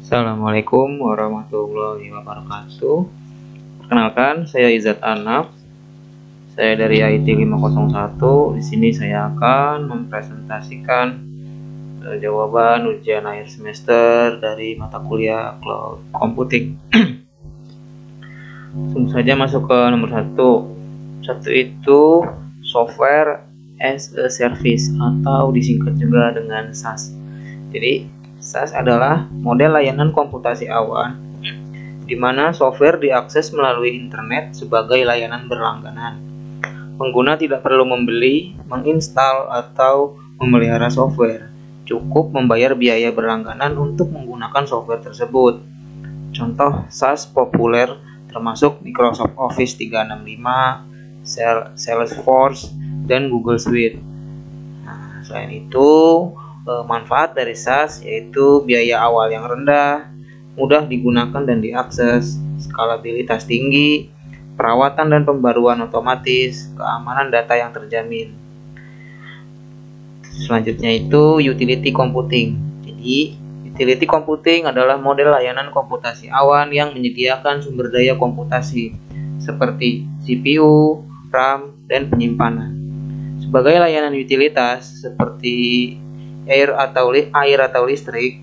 Assalamualaikum warahmatullahi wabarakatuh. Perkenalkan, saya Izzat Anaf. Saya dari IT 501. Di sini saya akan mempresentasikan jawaban ujian akhir semester dari mata kuliah Cloud Computing. Langsung saja masuk ke nomor 1. Satu itu Software as a Service atau disingkat juga dengan SaaS. Jadi SaaS adalah model layanan komputasi awan di mana software diakses melalui internet sebagai layanan berlangganan. Pengguna tidak perlu membeli, menginstal, atau memelihara software. Cukup membayar biaya berlangganan untuk menggunakan software tersebut. Contoh SaaS populer termasuk Microsoft Office 365, Salesforce, dan Google Suite. Nah, selain itu, manfaat dari SaaS yaitu biaya awal yang rendah, mudah digunakan dan diakses, skalabilitas tinggi, perawatan dan pembaruan otomatis, keamanan data yang terjamin. Selanjutnya itu utility computing. Jadi, utility computing adalah model layanan komputasi awan yang menyediakan sumber daya komputasi seperti CPU, RAM, dan penyimpanan. Sebagai layanan utilitas seperti air atau listrik,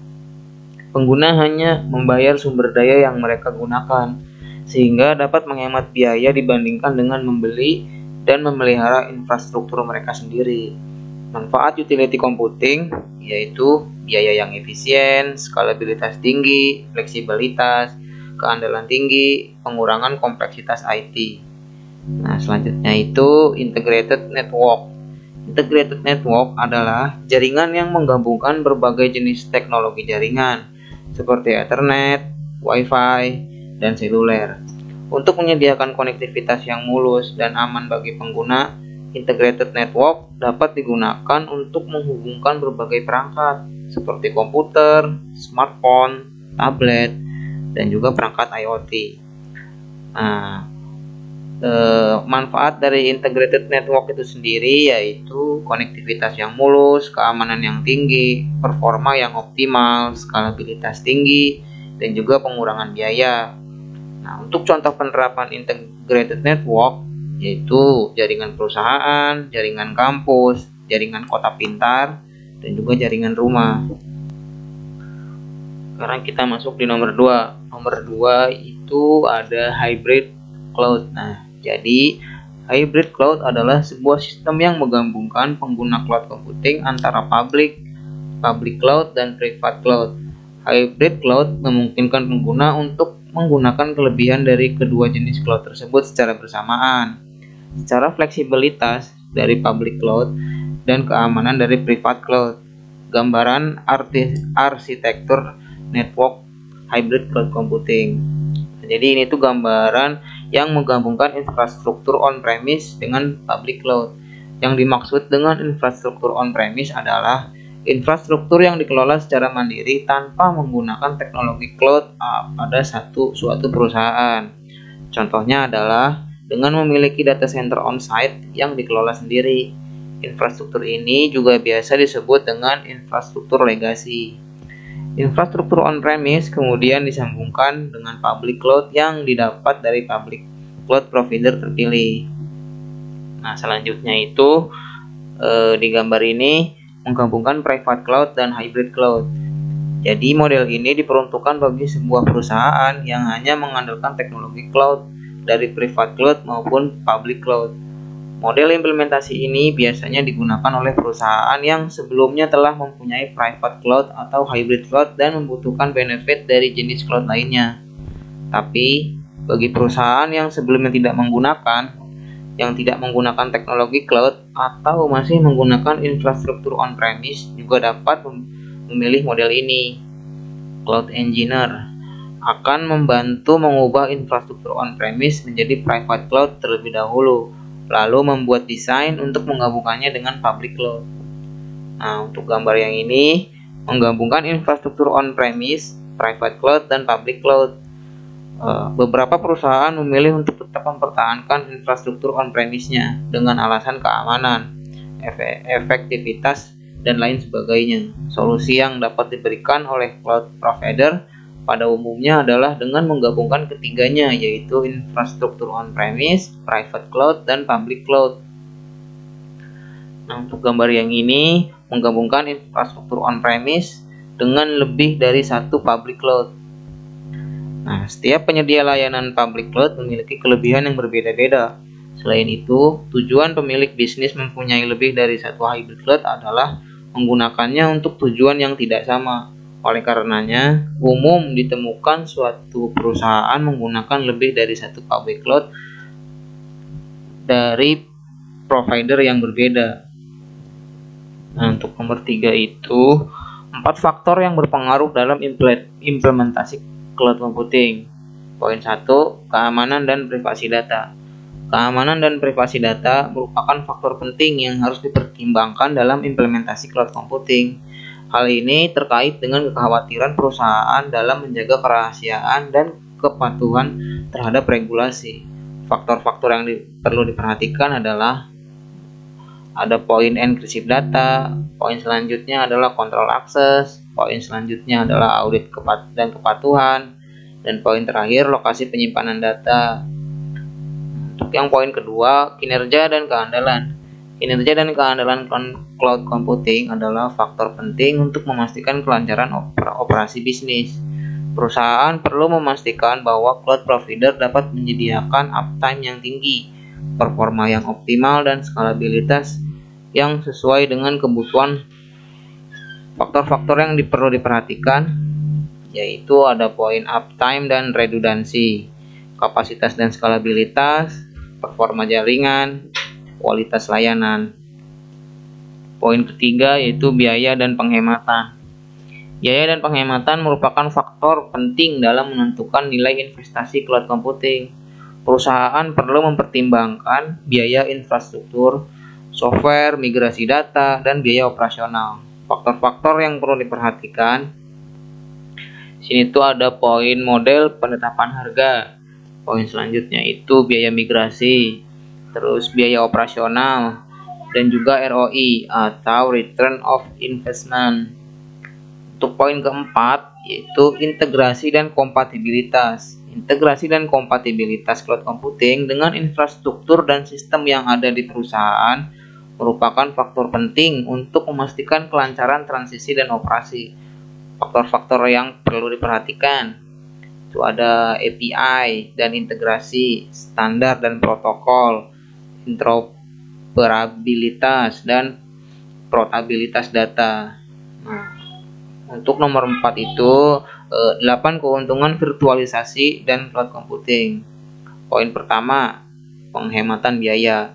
pengguna hanya membayar sumber daya yang mereka gunakan, sehingga dapat menghemat biaya dibandingkan dengan membeli dan memelihara infrastruktur mereka sendiri. Manfaat utility computing yaitu biaya yang efisien, skalabilitas tinggi, fleksibilitas, keandalan tinggi, pengurangan kompleksitas IT. Nah, selanjutnya itu integrated network. Integrated network adalah jaringan yang menggabungkan berbagai jenis teknologi jaringan seperti Ethernet, Wi-Fi, dan seluler. Untuk menyediakan konektivitas yang mulus dan aman bagi pengguna, integrated network dapat digunakan untuk menghubungkan berbagai perangkat seperti komputer, smartphone, tablet, dan juga perangkat IoT. Nah, manfaat dari integrated network itu sendiri yaitu konektivitas yang mulus, keamanan yang tinggi, performa yang optimal, skalabilitas tinggi, dan juga pengurangan biaya. Nah, untuk contoh penerapan integrated network yaitu jaringan perusahaan, jaringan kampus, jaringan kota pintar, dan juga jaringan rumah. Sekarang kita masuk di nomor 2. Nomor 2 itu ada hybrid cloud. Nah, jadi hybrid cloud adalah sebuah sistem yang menggabungkan pengguna cloud computing antara public cloud dan private cloud. Hybrid cloud memungkinkan pengguna untuk menggunakan kelebihan dari kedua jenis cloud tersebut secara bersamaan. Secara fleksibilitas dari public cloud dan keamanan dari private cloud. Gambaran arsitektur network hybrid cloud computing. Jadi ini tuh gambaran yang menggabungkan infrastruktur on-premise dengan public cloud. Yang dimaksud dengan infrastruktur on-premise adalah infrastruktur yang dikelola secara mandiri tanpa menggunakan teknologi cloud pada suatu perusahaan. Contohnya adalah dengan memiliki data center on-site yang dikelola sendiri. Infrastruktur ini juga biasa disebut dengan infrastruktur legasi. Infrastruktur on-premise kemudian disambungkan dengan public cloud yang didapat dari public cloud provider terpilih. Nah, selanjutnya itu di gambar ini menggabungkan private cloud dan hybrid cloud. Jadi model ini diperuntukkan bagi sebuah perusahaan yang hanya mengandalkan teknologi cloud dari private cloud maupun public cloud. Model implementasi ini biasanya digunakan oleh perusahaan yang sebelumnya telah mempunyai private cloud atau hybrid cloud dan membutuhkan benefit dari jenis cloud lainnya. Tapi, bagi perusahaan yang sebelumnya tidak menggunakan teknologi cloud atau masih menggunakan infrastruktur on-premise juga dapat memilih model ini. Cloud Engineer akan membantu mengubah infrastruktur on-premise menjadi private cloud terlebih dahulu, lalu membuat desain untuk menggabungkannya dengan public cloud. Nah, untuk gambar yang ini menggabungkan infrastruktur on-premise, private cloud, dan public cloud. Beberapa perusahaan memilih untuk tetap mempertahankan infrastruktur on-premise-nya dengan alasan keamanan, efektivitas, dan lain sebagainya. Solusi yang dapat diberikan oleh cloud provider pada umumnya adalah dengan menggabungkan ketiganya, yaitu infrastruktur on-premise, private cloud, dan public cloud. Nah, untuk gambar yang ini menggabungkan infrastruktur on-premise dengan lebih dari satu public cloud. Nah, setiap penyedia layanan public cloud memiliki kelebihan yang berbeda-beda. Selain itu, tujuan pemilik bisnis mempunyai lebih dari satu hybrid cloud adalah menggunakannya untuk tujuan yang tidak sama. Oleh karenanya, umum ditemukan suatu perusahaan menggunakan lebih dari satu public cloud dari provider yang berbeda. Nah, untuk nomor 3 itu 4 faktor yang berpengaruh dalam implementasi cloud computing. Poin 1, keamanan dan privasi data. Keamanan dan privasi data merupakan faktor penting yang harus dipertimbangkan dalam implementasi cloud computing. Hal ini terkait dengan kekhawatiran perusahaan dalam menjaga kerahasiaan dan kepatuhan terhadap regulasi. Faktor-faktor yang perlu diperhatikan adalah ada poin enkripsi data, poin selanjutnya adalah kontrol akses, poin selanjutnya adalah audit dan kepatuhan, dan poin terakhir lokasi penyimpanan data. Untuk yang poin kedua, kinerja dan keandalan. Kinerja dan keandalan cloud computing adalah faktor penting untuk memastikan kelancaran operasi bisnis. Perusahaan perlu memastikan bahwa cloud provider dapat menyediakan uptime yang tinggi, performa yang optimal, dan skalabilitas yang sesuai dengan kebutuhan. Faktor-faktor yang perlu diperhatikan yaitu ada poin uptime dan redundancy, kapasitas dan skalabilitas, performa jaringan, kualitas layanan. Poin ketiga yaitu biaya dan penghematan. Biaya dan penghematan merupakan faktor penting dalam menentukan nilai investasi cloud computing. Perusahaan perlu mempertimbangkan biaya infrastruktur, software, migrasi data, dan biaya operasional. Faktor-faktor yang perlu diperhatikan sini tuh ada poin model penetapan harga. Poin selanjutnya itu biaya migrasi, terus biaya operasional, dan juga ROI atau return of investment. Untuk poin keempat yaitu integrasi dan kompatibilitas. Integrasi dan kompatibilitas cloud computing dengan infrastruktur dan sistem yang ada di perusahaan merupakan faktor penting untuk memastikan kelancaran transisi dan operasi. Faktor-faktor yang perlu diperhatikan itu ada API dan integrasi, standar dan protokol, interoperabilitas, dan portabilitas data. Nah, untuk nomor 4 itu 8 keuntungan virtualisasi dan cloud computing. Poin pertama, penghematan biaya.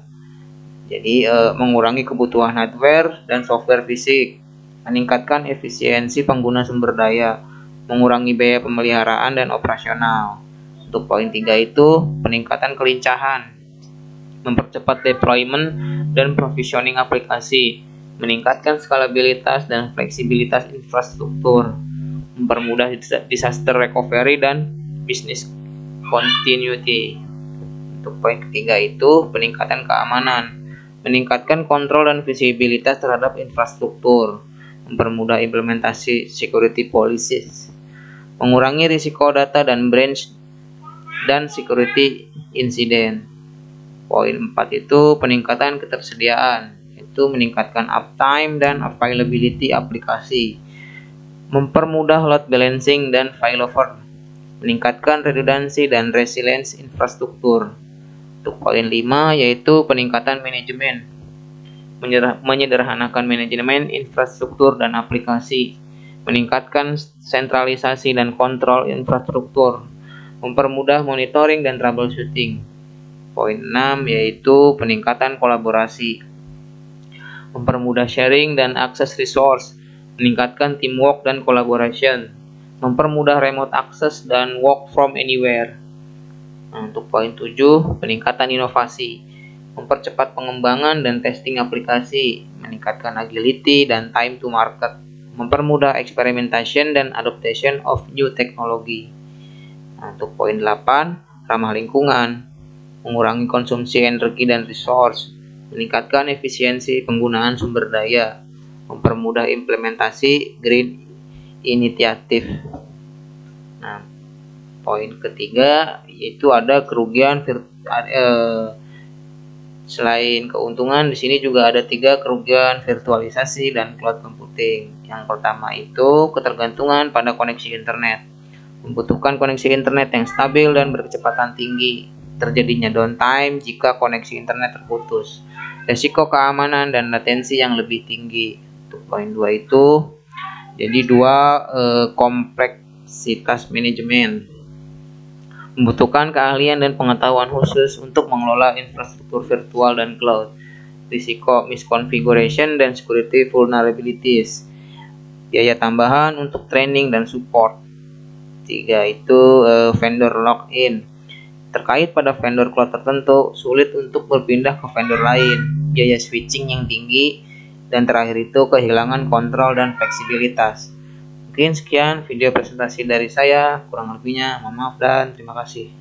Jadi mengurangi kebutuhan hardware dan software fisik, meningkatkan efisiensi pengguna sumber daya, mengurangi biaya pemeliharaan dan operasional. Untuk poin 3 itu peningkatan kelincahan, mempercepat deployment dan provisioning aplikasi, meningkatkan skalabilitas dan fleksibilitas infrastruktur, mempermudah disaster recovery dan business continuity. Untuk poin ketiga itu peningkatan keamanan, meningkatkan kontrol dan visibilitas terhadap infrastruktur, mempermudah implementasi security policies, mengurangi risiko data dan breach dan security incident. Poin 4 itu peningkatan ketersediaan, itu meningkatkan uptime dan availability aplikasi, mempermudah load balancing dan failover, meningkatkan redundancy dan resilience infrastruktur. Untuk poin 5 yaitu peningkatan manajemen, menyederhanakan manajemen infrastruktur dan aplikasi, meningkatkan sentralisasi dan kontrol infrastruktur, mempermudah monitoring dan troubleshooting. Poin 6 yaitu peningkatan kolaborasi, mempermudah sharing dan akses resource, meningkatkan teamwork dan collaboration, mempermudah remote access dan work from anywhere. Nah, untuk poin 7 peningkatan inovasi, mempercepat pengembangan dan testing aplikasi, meningkatkan agility dan time to market, mempermudah experimentation dan adaptation of new technology. Nah, untuk poin 8 ramah lingkungan, mengurangi konsumsi energi dan resource, meningkatkan efisiensi penggunaan sumber daya, mempermudah implementasi green initiative. Nah, poin ketiga yaitu ada kerugian selain keuntungan, di sini juga ada 3 kerugian virtualisasi dan cloud computing. Yang pertama itu ketergantungan pada koneksi internet. Membutuhkan koneksi internet yang stabil dan berkecepatan tinggi. Terjadinya downtime jika koneksi internet terputus. Resiko keamanan dan latensi yang lebih tinggi. Untuk poin 2 itu jadi kompleksitas manajemen. Membutuhkan keahlian dan pengetahuan khusus untuk mengelola infrastruktur virtual dan cloud. Risiko misconfiguration dan security vulnerabilities. Biaya tambahan untuk training dan support. 3 itu vendor lock-in. Terkait pada vendor cloud tertentu, sulit untuk berpindah ke vendor lain. Biaya switching yang tinggi. Dan terakhir itu kehilangan kontrol dan fleksibilitas. Mungkin sekian video presentasi dari saya, kurang lebihnya mohon maaf dan terima kasih.